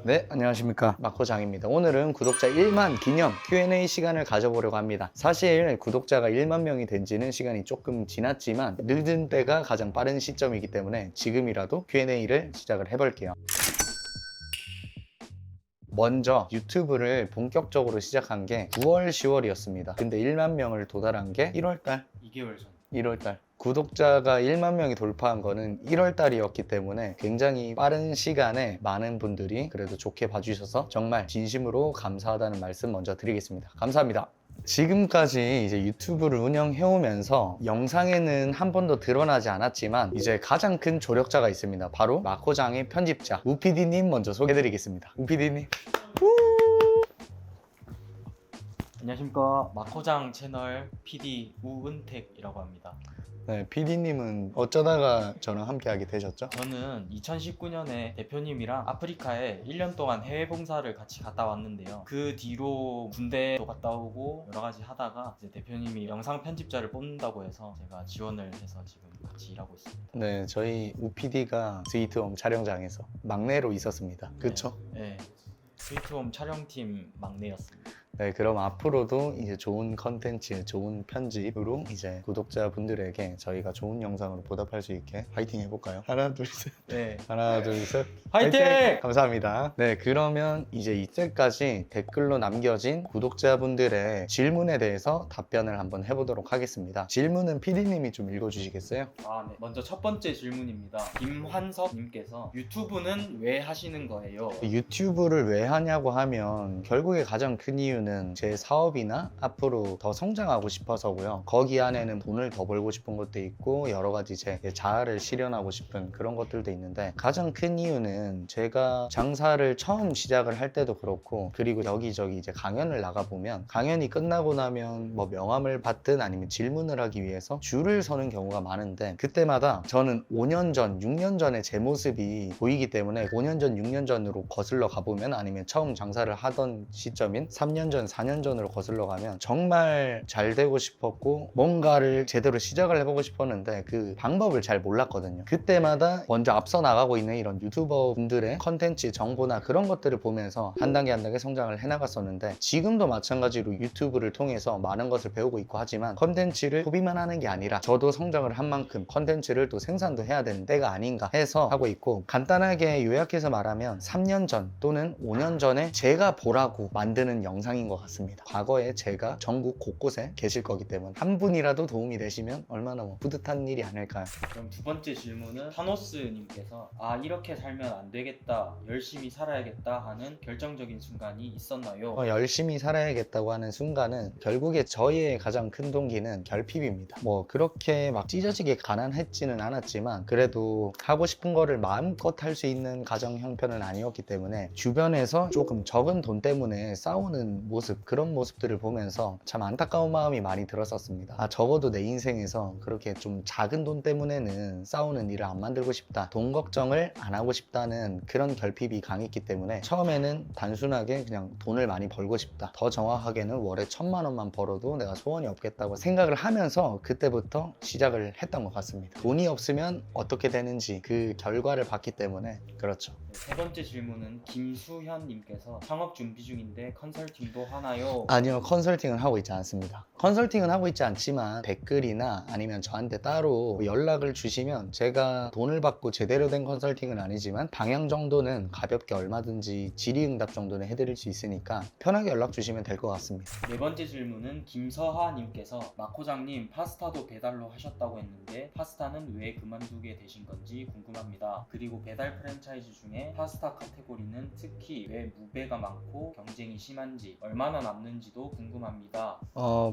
네, 안녕하십니까. 마코장입니다. 오늘은 구독자 1만 기념 Q&A 시간을 가져보려고 합니다. 사실 구독자가 1만 명이 된 지는 시간이 조금 지났지만 늦은 때가 가장 빠른 시점이기 때문에 지금이라도 Q&A를 시작을 해볼게요. 먼저 유튜브를 본격적으로 시작한 게 9월, 10월이었습니다. 근데 1만 명을 도달한 게 1월달? 2개월 전. 1월달. 구독자가 1만 명이 돌파한 거는 1월 달이었기 때문에 굉장히 빠른 시간에 많은 분들이 그래도 좋게 봐주셔서 정말 진심으로 감사하다는 말씀 먼저 드리겠습니다. 감사합니다. 지금까지 이제 유튜브를 운영해오면서 영상에는 한 번도 드러나지 않았지만 이제 가장 큰 조력자가 있습니다. 바로 마코장의 편집자 우PD님 먼저 소개해드리겠습니다. 우PD님. 안녕하십니까. 마코장 채널 PD 우은택이라고 합니다. 네, PD님은 어쩌다가 저랑 함께 하게 되셨죠? 저는 2019년에 대표님이랑 아프리카에 1년 동안 해외 봉사를 같이 갔다 왔는데요. 그 뒤로 군대도 갔다 오고 여러 가지 하다가 이제 대표님이 영상 편집자를 뽑는다고 해서 제가 지원을 해서 지금 같이 일하고 있습니다. 네, 저희 우PD가 스위트홈 촬영장에서 막내로 있었습니다. 그쵸? 네. 스위트홈 촬영팀 막내였습니다. 네, 그럼 앞으로도 이제 좋은 컨텐츠, 좋은 편집으로 이제 구독자분들에게 저희가 좋은 영상으로 보답할 수 있게 파이팅 해볼까요? 하나, 둘, 셋. 네. 하나, 둘, 셋. 화이팅! 감사합니다. 네, 그러면 이제 이때까지 댓글로 남겨진 구독자분들의 질문에 대해서 답변을 한번 해보도록 하겠습니다. 질문은 PD님이 좀 읽어주시겠어요? 네. 먼저 첫 번째 질문입니다. 김환석님께서 유튜브는 왜 하시는 거예요? 유튜브를 왜 하냐고 하면 결국에 가장 큰 이유는 제 사업이나 앞으로 더 성장하고 싶어서고요. 거기 안에는 돈을 더 벌고 싶은 것도 있고 여러 가지 제 자아를 실현하고 싶은 그런 것들도 있는데 가장 큰 이유는 제가 장사를 처음 시작을 할 때도 그렇고 그리고 여기저기 이제 강연을 나가보면 강연이 끝나고 나면 뭐 명함을 받든 아니면 질문을 하기 위해서 줄을 서는 경우가 많은데 그때마다 저는 5년 전, 6년 전에 제 모습이 보이기 때문에 5년 전, 6년 전으로 거슬러 가보면 아니면 처음 장사를 하던 시점인 3년 전, 4년 전으로 거슬러 가면 정말 잘 되고 싶었고 뭔가를 제대로 시작을 해보고 싶었는데 그 방법을 잘 몰랐거든요. 그때마다 먼저 앞서 나가고 있는 이런 유튜버 분들의 컨텐츠 정보나 그런 것들을 보면서 한 단계 한 단계 성장을 해나갔었는데 지금도 마찬가지로 유튜브를 통해서 많은 것을 배우고 있고 하지만 컨텐츠를 소비만 하는 게 아니라 저도 성장을 한 만큼 컨텐츠를 또 생산도 해야 되는 때가 아닌가 해서 하고 있고 간단하게 요약해서 말하면 3년 전 또는 5년 전에 제가 보라고 만드는 영상인 것 같습니다. 과거에 제가 전국 곳곳에 계실 거기 때문에 한 분이라도 도움이 되시면 얼마나 뿌듯한 일이 아닐까요? 그럼 두 번째 질문은 타노스님께서 이렇게 살면 안 되겠다, 열심히 살아야겠다 하는 결정적인 순간이 있었나요? 열심히 살아야겠다고 하는 순간은 결국에 저희의 가장 큰 동기는 결핍입니다. 뭐 그렇게 막 찢어지게 가난했지는 않았지만 그래도 하고 싶은 거를 마음껏 할 수 있는 가정 형편은 아니었기 때문에 주변에서 조금 적은 돈 때문에 싸우는 모습 그런 모습들을 보면서 참 안타까운 마음이 많이 들었었습니다. 적어도 내 인생에서 그렇게 좀 작은 돈 때문에는 싸우는 일을 안 만들고 싶다, 돈 걱정을 안 하고 싶다는 그런 결핍이 강했기 때문에 처음에는 단순하게 그냥 돈을 많이 벌고 싶다, 더 정확하게는 월에 1,000만 원만 벌어도 내가 소원이 없겠다고 생각을 하면서 그때부터 시작을 했던 것 같습니다. 돈이 없으면 어떻게 되는지 그 결과를 봤기 때문에 그렇죠. 세 번째 질문은 김수현님께서 창업 준비 중인데 컨설팅도 하나요? 아니요, 컨설팅은 하고 있지 않습니다. 컨설팅은 하고 있지 않지만 댓글이나 아니면 저한테 따로 연락을 주시면 제가 돈을 받고 제대로 된 컨설팅은 아니지만 방향 정도는 가볍게 얼마든지 질의응답 정도는 해드릴 수 있으니까 편하게 연락 주시면 될 것 같습니다. 네 번째 질문은 김서하님께서 마코장님 파스타도 배달로 하셨다고 했는데 파스타는 왜 그만두게 되신 건지 궁금합니다. 그리고 배달 프랜차이즈 중에 파스타 카테고리는 특히 왜 무배가 많고 경쟁이 심한지 얼마나 남는지도 궁금합니다.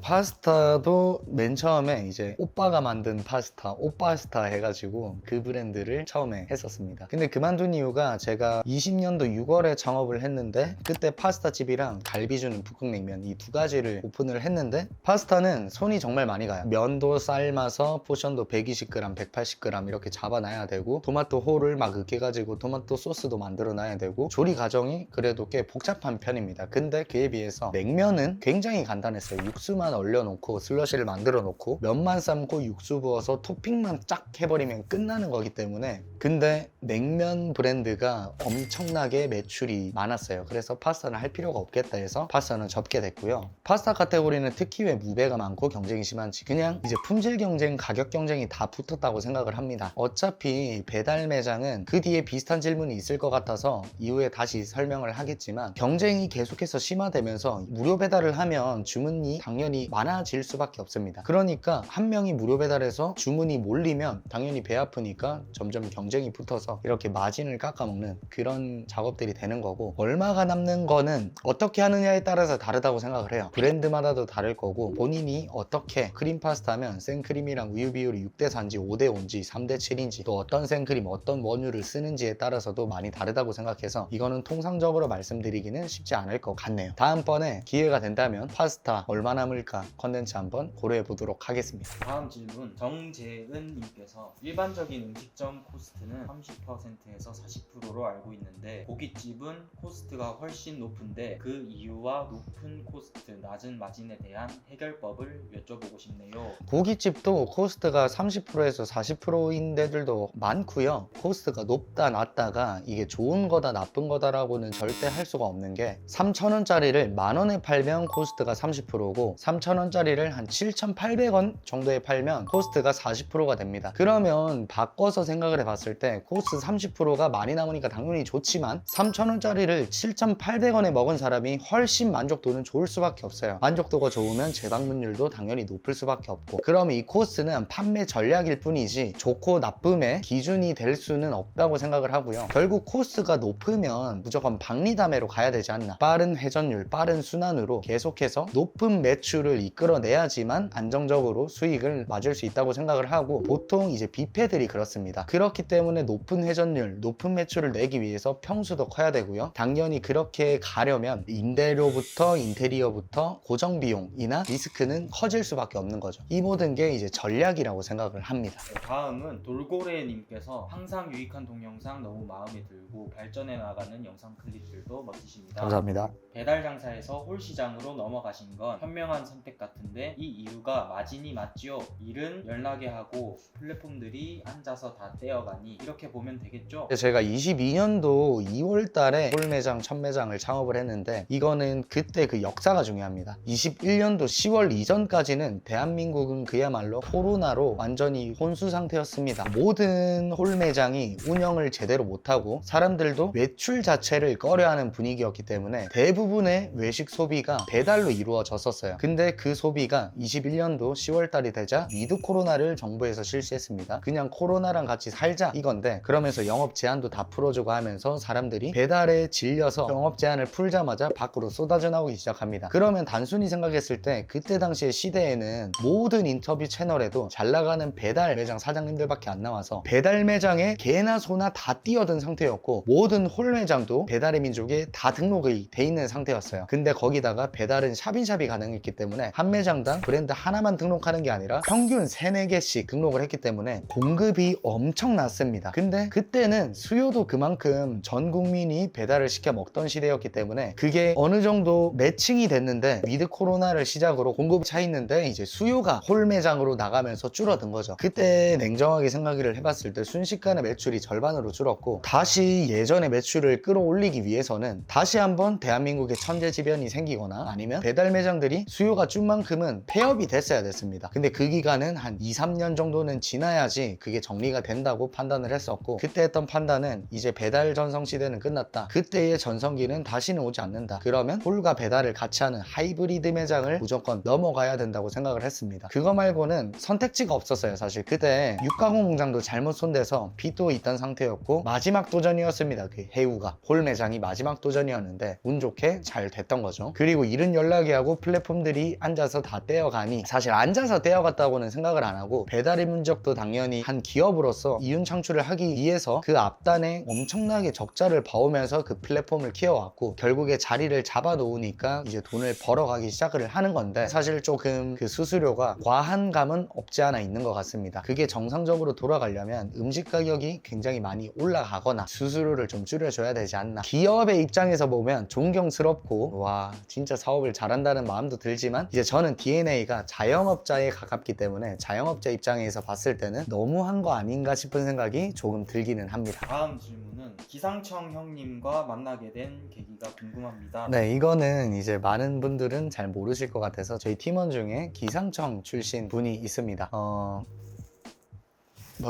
파스타도 맨 처음에 이제 오빠가 만든 파스타, 오빠스타 해가지고 그 브랜드를 처음에 했었습니다. 근데 그만둔 이유가 제가 20년도 6월에 창업을 했는데 그때 파스타 집이랑 갈비 주는 북극냉면 이 두 가지를 오픈을 했는데 파스타는 손이 정말 많이 가요. 면도 삶아서 포션도 120g, 180g 이렇게 잡아놔야 되고 토마토 홀을 막 으깨가지고 토마토 소스도 만들어 놔야 되고 조리 과정이 그래도 꽤 복잡한 편입니다. 근데 그에 비해 비해서 냉면은 굉장히 간단했어요. 육수만 얼려놓고 슬러시를 만들어 놓고 면만 삶고 육수 부어서 토핑만 쫙 해버리면 끝나는 거기 때문에. 근데 냉면 브랜드가 엄청나게 매출이 많았어요. 그래서 파스타는 할 필요가 없겠다 해서 파스타는 접게 됐고요. 파스타 카테고리는 특히 왜 무배가 많고 경쟁이 심한지 그냥 이제 품질 경쟁, 가격 경쟁이 다 붙었다고 생각을 합니다. 어차피 배달 매장은 그 뒤에 비슷한 질문이 있을 것 같아서 이후에 다시 설명을 하겠지만, 경쟁이 계속해서 심화되면서 무료 배달을 하면 주문이 당연히 많아질 수밖에 없습니다. 그러니까 한 명이 무료 배달해서 주문이 몰리면 당연히 배 아프니까 점점 경쟁이 붙어서 이렇게 마진을 깎아먹는 그런 작업들이 되는 거고, 얼마가 남는 거는 어떻게 하느냐에 따라서 다르다고 생각을 해요. 브랜드마다도 다를 거고, 본인이 어떻게 크림 파스타면 생크림이랑 우유 비율이 6대 4인지 5대 5인지 3대 7인지 또 어떤 생크림 어떤 원유를 쓰는지에 따라서도 많이 다르다고 생각해서 이거는 통상적으로 말씀드리기는 쉽지 않을 것 같네요. 다음번에 기회가 된다면 파스타 얼마 남을까 컨텐츠 한번 고려해 보도록 하겠습니다. 다음 질문, 정재은님께서 일반적인 음식점 코스트는 30%에서 40%로 알고 있는데 고깃집은 코스트가 훨씬 높은데 그 이유와 높은 코스트, 낮은 마진에 대한 해결법을 여쭤보고 싶네요. 고깃집도 코스트가 30%에서 40%인 데들도 많고요. 코스트가 높다 낮다가 이게 좋은 거다 나쁜 거다라고는 절대 할 수가 없는 게, 3,000원짜리를 만원에 팔면 코스트가 30%고 3,000원짜리를 한 7,800원 정도에 팔면 코스트가 40%가 됩니다. 그러면 바꿔서 생각을 해봤을 때 코스트 30%가 많이 남으니까 당연히 좋지만 3,000원짜리를 7,800원에 먹은 사람이 훨씬 만족도는 좋을 수밖에 없어요. 만족도가 좋으면 재방문율도 당연히 높을 수밖에 없고, 그러면 이 코스는 판매 전략일 뿐이지 좋고 나쁨의 기준이 될 수는 없다고 생각을 하고요. 결국 코스가 높으면 무조건 박리담회로 가야 되지 않나. 빠른 회전율, 빠른 순환으로 계속해서 높은 매출을 이끌어내야지만 안정적으로 수익을 맞을 수 있다고 생각을 하고, 보통 이제 뷔페들이 그렇습니다. 그렇기 때문에 높은 회전율, 높은 매출을 내기 위해서 평수도 커야 되고요. 당연히 그렇게 가려면 임대료부터 인테리어부터 고정 비용이나 리스크는 커질 수밖에 없는 거죠. 이 모든 게 이제 전략이라고 생각을 합니다. 다음은 돌고래님께서 항상 유익한 동영상 너무 마음에 들고 발전해 나가는 영상 클립들도 멋지십니다. 감사합니다. 배달 장사에서 홀 시장으로 넘어가신 건 현명한 선택 같은데 이 이유가 마진이 맞지요? 일은 연락에 하고 플랫폼들이 앉아서 다 떼어가니 이렇게 보면 되겠죠? 제가 22년도 2월 달에 홀 매장 첫 매장을 창업을 했는데, 이거는 그때 그 역사가 중요합니다. 21년도 10월 이전까지는 대한민국은 그야말로 코로나로 완전히 혼수 상태였습니다. 모든 홀 매장이 운영을 제대로 못하고 사람들도 외출 자체를 꺼려하는 분위기였기 때문에 대부분의 외식 소비가 배달로 이루어졌었어요. 근데 그 소비가 21년도 10월 달이 되자 위드 코로나를 정부에서 실시했습니다. 그냥 코로나랑 같이 살자 이건데, 그러면서 영업 제한도 다 풀어주고 하면서 사람들이 배달에 질려서 영업 제한을 풀자마자 밖으로 쏟아져 나오기 시작합니다. 그러면 단순히 생각했을 때 그때 당시의 시대에는 모든 인터뷰 채널에도 잘 나가는 배달 매장 사장님들밖에 안 나와서 배달 매장에 개나 소나 다 뛰어든 상태였고, 모든 홀 매장도 배달의 민족에 다 등록이 돼 있는 상태였어요. 근데 거기다가 배달은 샵인샵이 가능했기 때문에 한 매장당 브랜드 하나만 등록하는 게 아니라 평균 3-4개씩 등록을 했기 때문에 공급이 엄청났습니다. 근데 그때는 수요도 그만큼 전 국민이 배달을 시켜 먹던 시대였기 때문에 그게 어느 정도 매칭이 됐는데, 위드 코로나를 시작으로 공급이 차 있는데 이제 수요가 홀 매장으로 나가면서 줄어든 거죠. 그때 냉정하게 생각을 해봤을 때 순식간에 매출이 절반으로 줄었고, 다시 예전의 매출을 끌어올리기 위해서는 다시 한번 대한민국에 천재지변이 생기거나 아니면 배달 매장들이 수요가 준 만큼은 폐업이 됐어야 됐습니다. 근데 그 기간은 한 2-3년 정도는 지나야지 그게 정리가 된다고 판단을 했었고, 그때 했던 판단은 이제 배달 전성 시대는 끝났다. 그때의 전성기는 다시는 오지 않는다. 그러면 홀과 배달을 같이 하는 하이브리드 매장을 무조건 넘어가야 된다고 생각을 했습니다. 그거 말고는 선택지가 없었어요. 사실 그때 육가공 공장도 잘못 손대서 빚도 있던 상태였고 마지막 도전이었습니다. 그 해우가 홀 매장이 마지막 도전이었는데 운 좋게 잘 됐던 거죠. 그리고 일은 연락이 하고 플랫폼들이 앉아서 다 떼어가니, 사실 앉아서 떼어갔다고는 생각을 안 하고 배달의 민족도 당연히 한 기업으로서 이윤 창출을 하기 위해서 그 앞단에 엄청나게 적자를 봐오면서 그 플랫폼을 키워왔고, 결국에 자리를 잡아놓으니까 이제 돈을 벌어가기 시작을 하는 건데, 사실 조금 그 수수료가 과한 감은 없지 않아 있는 것 같습니다. 그게 정상적으로 돌아가려면 음식 가격이 굉장히 많이 올라가거나 수수료를 좀 줄여줘야 되지 않나. 기업의 입장에서 보면 존경스럽고 보고 와 진짜 사업을 잘한다는 마음도 들지만 이제 저는 DNA가 자영업자에 가깝기 때문에 자영업자 입장에서 봤을 때는 너무한 거 아닌가 싶은 생각이 조금 들기는 합니다. 다음 질문은 기상청 형님과 만나게 된 계기가 궁금합니다. 네, 이거는 이제 많은 분들은 잘 모르실 것 같아서 저희 팀원 중에 기상청 출신 분이 있습니다. 밥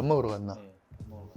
먹으러 갔나? 네, 뭐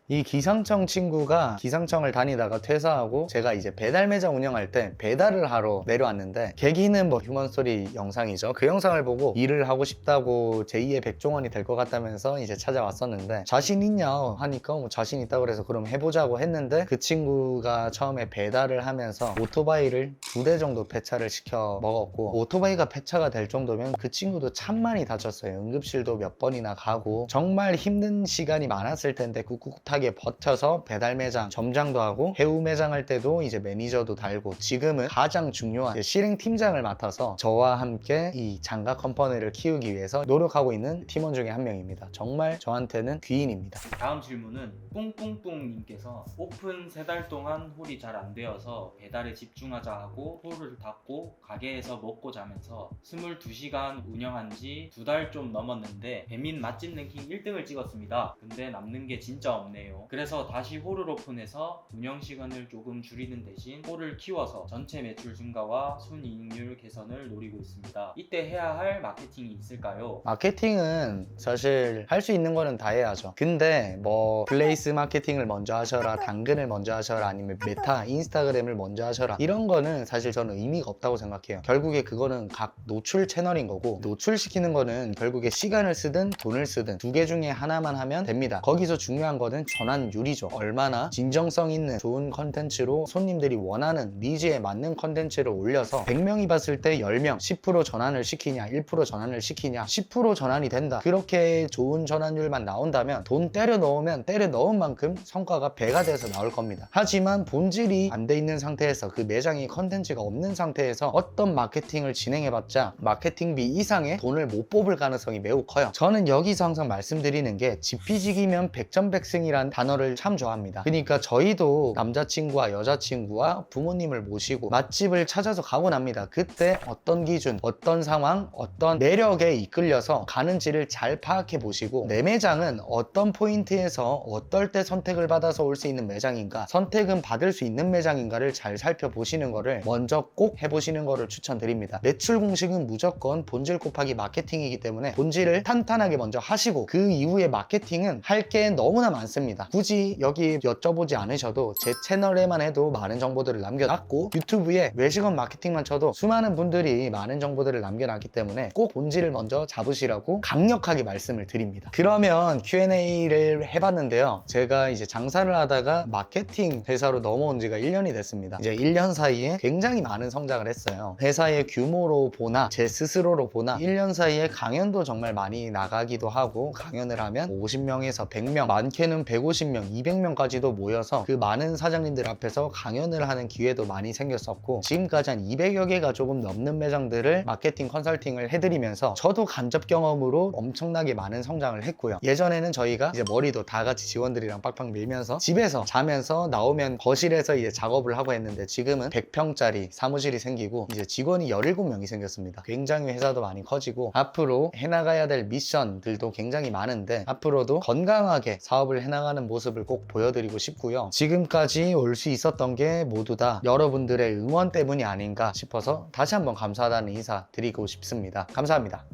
이 기상청 친구가 기상청을 다니다가 퇴사하고 제가 이제 배달 매장 운영할 때 배달을 하러 내려왔는데 계기는 뭐 휴먼스토리 영상이죠. 그 영상을 보고 일을 하고 싶다고 제2의 백종원이 될 것 같다면서 이제 찾아왔었는데 자신 있냐 하니까 뭐 자신 있다고 그래서 그럼 해보자고 했는데 그 친구가 처음에 배달을 하면서 오토바이를 2대 정도 폐차를 시켜 먹었고 오토바이가 폐차가 될 정도면 그 친구도 참 많이 다쳤어요. 응급실도 몇 번이나 가고 정말 힘든 시간이 많았을 텐데 꿋꿋하게 버텨서 배달 매장 점장도 하고 해우 매장 할 때도 이제 매니저도 달고 지금은 가장 중요한 실행 팀장을 맡아서 저와 함께 이 장갑 컴퍼니를 키우기 위해서 노력하고 있는 팀원 중에 한 명입니다. 정말 저한테는 귀인입니다. 다음 질문은 뿡뿡뿡님께서 오픈 3달 동안 홀이 잘 안 되어서 배달에 집중하자 하고 홀을 닫고 가게에서 먹고 자면서 22시간 운영한 지 2달 좀 넘었는데 배민 맛집 랭킹 1등을 찍었습니다. 근데 남는 게 진짜 없네요. 그래서 다시 홀을 오픈해서 운영 시간을 조금 줄이는 대신 홀을 키워서 전체 매출 증가와 순이익률 개선을 노리고 있습니다. 이때 해야 할 마케팅이 있을까요? 마케팅은 사실 할 수 있는 거는 다 해야죠. 근데 뭐 플레이스 마케팅을 먼저 하셔라, 당근을 먼저 하셔라, 아니면 메타, 인스타그램을 먼저 하셔라 이런 거는 사실 저는 의미가 없다고 생각해요. 결국에 그거는 각 노출 채널인 거고 노출시키는 거는 결국에 시간을 쓰든 돈을 쓰든 두 개 중에 하나만 하면 됩니다. 거기서 중요한 거는 전환율이죠. 얼마나 진정성 있는 좋은 컨텐츠로 손님들이 원하는 니즈에 맞는 컨텐츠를 올려서 100명이 봤을 때 10명 10% 전환을 시키냐 1% 전환을 시키냐 10% 전환이 된다. 그렇게 좋은 전환율만 나온다면 돈 때려 넣으면 때려 넣은 만큼 성과가 배가 돼서 나올 겁니다. 하지만 본질이 안 돼 있는 상태에서 그 매장이 컨텐츠가 없는 상태에서 어떤 마케팅을 진행해봤자 마케팅비 이상의 돈을 못 뽑을 가능성이 매우 커요. 저는 여기서 항상 말씀드리는 게 지피지기면 백전백승이란 단어를 참 좋아합니다. 그러니까 저희도 남자친구와 여자친구와 부모님을 모시고 맛집을 찾아서 가고 납니다. 그때 어떤 기준, 어떤 상황, 어떤 매력에 이끌려서 가는지를 잘 파악해 보시고 내 매장은 어떤 포인트에서 어떨 때 선택을 받아서 올 수 있는 매장인가, 선택은 받을 수 있는 매장인가를 잘 살펴보시는 거를 먼저 꼭 해보시는 거를 추천드립니다. 매출 공식은 무조건 본질 곱하기 마케팅이기 때문에 본질을 탄탄하게 먼저 하시고 그 이후에 마케팅은 할 게 너무나 많습니다. 굳이 여기 여쭤보지 않으셔도 제 채널에만 해도 많은 정보들을 남겨놨고 유튜브에 외식업 마케팅만 쳐도 수많은 분들이 많은 정보들을 남겨놨기 때문에 꼭 본질을 먼저 잡으시라고 강력하게 말씀을 드립니다. 그러면 Q&A를 해봤는데요. 제가 이제 장사를 하다가 마케팅 회사로 넘어온 지가 1년이 됐습니다. 이제 1년 사이에 굉장히 많은 성장을 했어요. 회사의 규모로 보나 제 스스로로 보나 1년 사이에 강연도 정말 많이 나가기도 하고 강연을 하면 50명에서 100명, 많게는 150명, 200명까지도 모여서 그 많은 사장님들 앞에서 강연을 하는 기회도 많이 생겼었고 지금까지 한 200여 개가 조금 넘는 매장들을 마케팅 컨설팅을 해드리면서 저도 간접 경험으로 엄청나게 많은 성장을 했고요. 예전에는 저희가 이제 머리도 다 같이 직원들이랑 빡빡 밀면서 집에서 자면서 나오면 거실에서 이제 작업을 하고 했는데 지금은 100평짜리 사무실이 생기고 이제 직원이 17명이 생겼습니다. 굉장히 회사도 많이 커지고 앞으로 해나가야 될 미션들도 굉장히 많은데 앞으로도 건강하게 사업을 해나가는 모습을 꼭 보여드리고 싶고요. 지금까지 올 수 있었던 게 모두 다 여러분들의 응원 때문이 아닌가 싶어서 다시 한번 감사하다는 인사 드리고 싶습니다. 감사합니다.